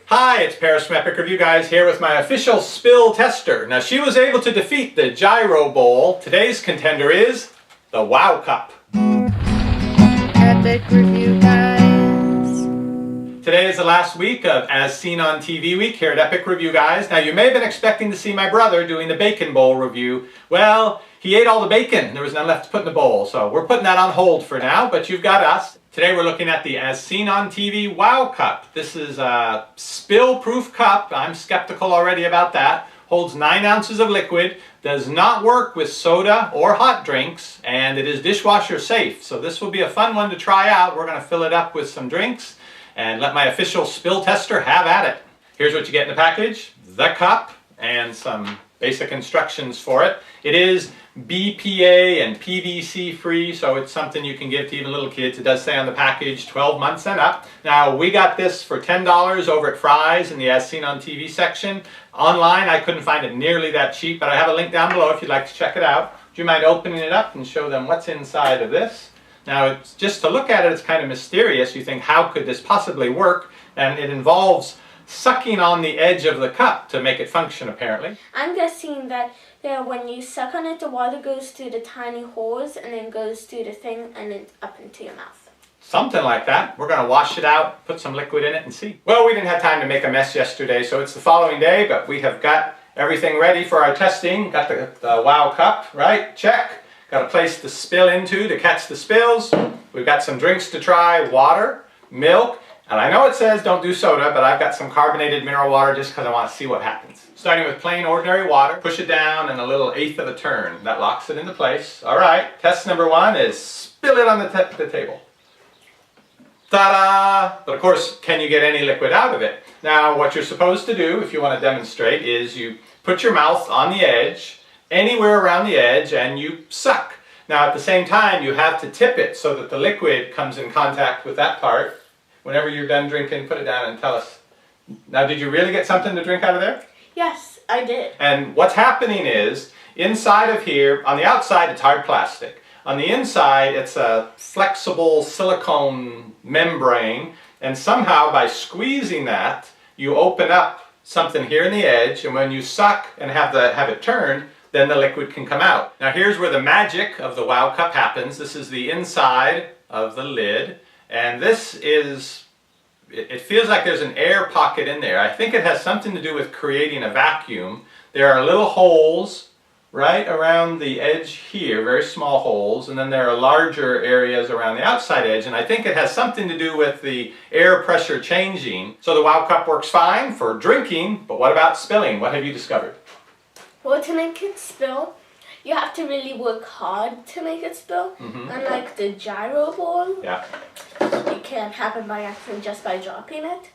Hi, it's Paris from EpicReviewGuys here with my official spill tester. Now she was able to defeat the Gyro Bowl. Today's contender is the Wow Cup. Epic Review Guys. Today is the last week of As Seen on TV week here at Epic Review Guys. Now you may have been expecting to see my brother doing the Bacon Bowl review. Well, he ate all the bacon. There was none left to put in the bowl, so we're putting that on hold for now, but you've got us. Today we're looking at the As Seen on TV Wow Cup. This is a spill-proof cup. I'm skeptical already about that. Holds 9 ounces of liquid, does not work with soda or hot drinks, and it is dishwasher safe. So this will be a fun one to try out. We're going to fill it up with some drinks and let my official spill tester have at it. Here's what you get in the package: the cup and some basic instructions for it. It is BPA and PVC free, so it's something you can give to even little kids. It does say on the package 12 months and up. Now we got this for $10 over at Fry's in the As Seen on TV section. Online I couldn't find it nearly that cheap, but I have a link down below if you'd like to check it out. Do you mind opening it up and show them what's inside of this? Now, it's just to look at it, it's kind of mysterious. You think, how could this possibly work? And it involves sucking on the edge of the cup to make it function, apparently. I'm guessing that when you suck on it, the water goes through the tiny holes and then goes through the thing and then up into your mouth. Something like that. We're going to wash it out, put some liquid in it and see. Well, we didn't have time to make a mess yesterday, so it's the following day, but we have got everything ready for our testing. Got the Wow Cup, right? Check. Got a place to spill into to catch the spills. We've got some drinks to try: water, milk, and I know it says don't do soda, but I've got some carbonated mineral water just because I want to see what happens. Starting with plain ordinary water, push it down and a little 1/8 of a turn. That locks it into place. All right, test number 1 is spill it on the table. Ta-da! But of course, can you get any liquid out of it? Now, what you're supposed to do, if you want to demonstrate, is you put your mouth on the edge, anywhere around the edge, and you suck. Now at the same time you have to tip it so that the liquid comes in contact with that part. Whenever you're done drinking, put it down and tell us. Now, did you really get something to drink out of there? Yes, I did. And what's happening is, inside of here, on the outside it's hard plastic. On the inside it's a flexible silicone membrane, and somehow by squeezing that you open up something here in the edge, and when you suck and have it turned, then the liquid can come out. Now here's where the magic of the Wow Cup happens. This is the inside of the lid, and this is, it feels like there's an air pocket in there. I think it has something to do with creating a vacuum. There are little holes right around the edge here, very small holes, and then there are larger areas around the outside edge, and I think it has something to do with the air pressure changing. So the Wow Cup works fine for drinking, but what about spilling? What have you discovered? Well, to make it spill, you have to really work hard to make it spill. Unlike the Gyro Bowl, it can happen by accident just by dropping it.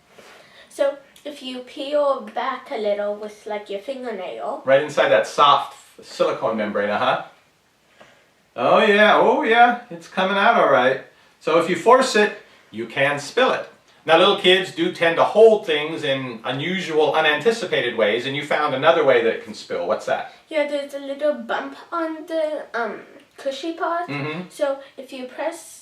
So if you peel back a little with like your fingernail. Right inside that soft silicone membrane, Oh yeah, it's coming out all right. So if you force it, you can spill it. Now little kids do tend to hold things in unusual, unanticipated ways, and you found another way that it can spill. What's that? Yeah, there's a little bump on the cushy part. So if you press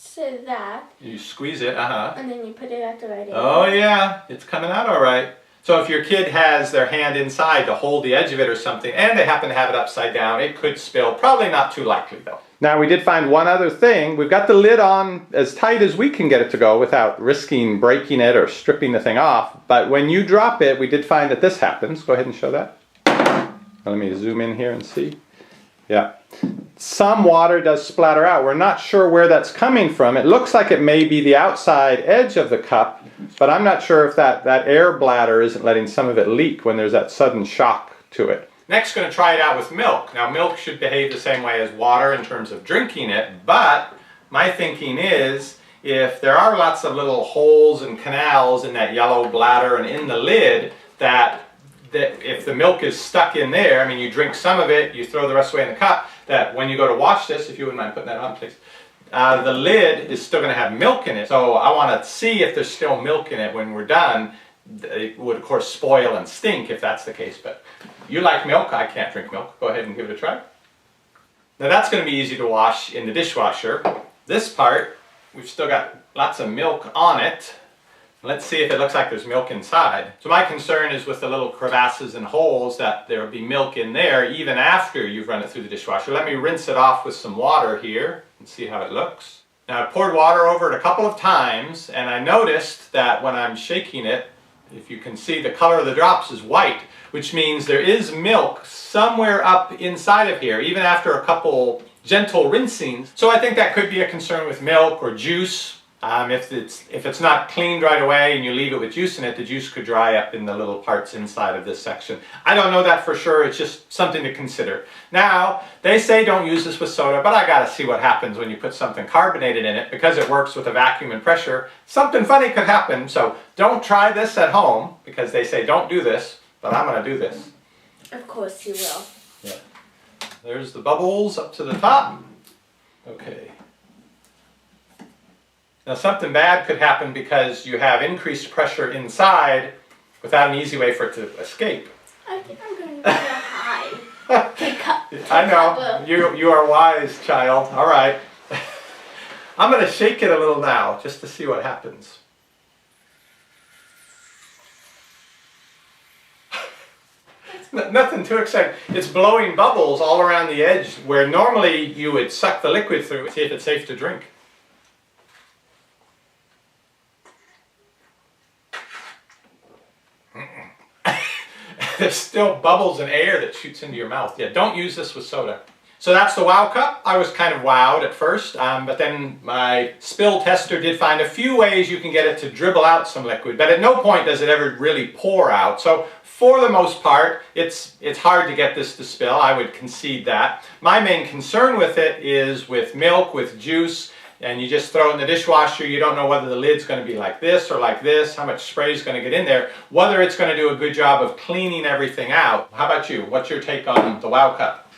that, you squeeze it, and then you put it at the right angle. Oh yeah, it's coming out all right. So if your kid has their hand inside to hold the edge of it or something, and they happen to have it upside down, it could spill. Probably not too likely though. Now we did find one other thing. We've got the lid on as tight as we can get it to go without risking breaking it or stripping the thing off. But when you drop it, we did find that this happens. Go ahead and show that. Let me zoom in here and see. Yeah. Some water does splatter out. We're not sure where that's coming from. It looks like it may be the outside edge of the cup, but I'm not sure if that air bladder isn't letting some of it leak when there's that sudden shock to it. Next, going to try it out with milk. Now, milk should behave the same way as water in terms of drinking it, but my thinking is if there are lots of little holes and canals in that yellow bladder and in the lid, that if the milk is stuck in there, I mean, you drink some of it, you throw the rest away in the cup, that when you go to wash this, if you wouldn't mind putting that on, please, the lid is still going to have milk in it. So I want to see if there's still milk in it when we're done. It would, of course, spoil and stink if that's the case, but you like milk, I can't drink milk. Go ahead and give it a try. Now that's going to be easy to wash in the dishwasher. This part, we've still got lots of milk on it. Let's see if it looks like there's milk inside. So my concern is with the little crevasses and holes that there will be milk in there even after you've run it through the dishwasher. Let me rinse it off with some water here and see how it looks. Now I poured water over it a couple of times and I noticed that when I'm shaking it, if you can see, the color of the drops is white, which means there is milk somewhere up inside of here, even after a couple gentle rinsings. So I think that could be a concern with milk or juice. If it's not cleaned right away and you leave it with juice in it, the juice could dry up in the little parts inside of this section. I don't know that for sure, it's just something to consider. Now, they say don't use this with soda, but I gotta see what happens when you put something carbonated in it. Because it works with a vacuum and pressure, something funny could happen. So don't try this at home, because they say don't do this, but I'm gonna do this. Of course you will. Yeah. There's the bubbles up to the top. Okay. Now something bad could happen because you have increased pressure inside without an easy way for it to escape. I think I'm going to go high. I know, you are wise, child. All right. I'm going to shake it a little now just to see what happens. Nothing too exciting. It's blowing bubbles all around the edge where normally you would suck the liquid through and see if it's safe to drink. There's still bubbles and air that shoots into your mouth. Yeah, don't use this with soda. So that's the Wow Cup. I was kind of wowed at first, but then my spill tester did find a few ways you can get it to dribble out some liquid, but at no point does it ever really pour out. So for the most part, it's hard to get this to spill. I would concede that. My main concern with it is with milk, with juice, and you just throw it in the dishwasher. You don't know whether the lid's going to be like this or like this, how much spray is going to get in there, whether it's going to do a good job of cleaning everything out. How about you? What's your take on the Wow Cup?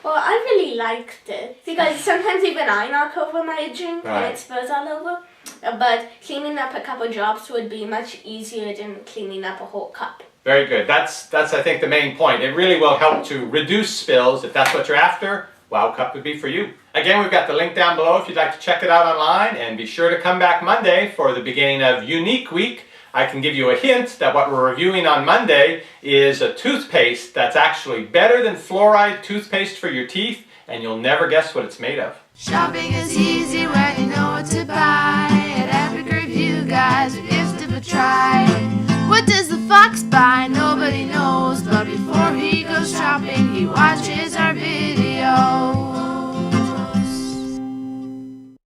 Well, I really liked it because sometimes even I knock over my drink and it spills all over. But cleaning up a couple drops would be much easier than cleaning up a whole cup. Very good. That's I think the main point. It really will help to reduce spills. If that's what you're after, Wow Cup would be for you. Again, we've got the link down below if you'd like to check it out online, and be sure to come back Monday for the beginning of Unique Week. I can give you a hint that what we're reviewing on Monday is a toothpaste that's actually better than fluoride toothpaste for your teeth, and you'll never guess what it's made of. Shopping is easy when you know what to buy.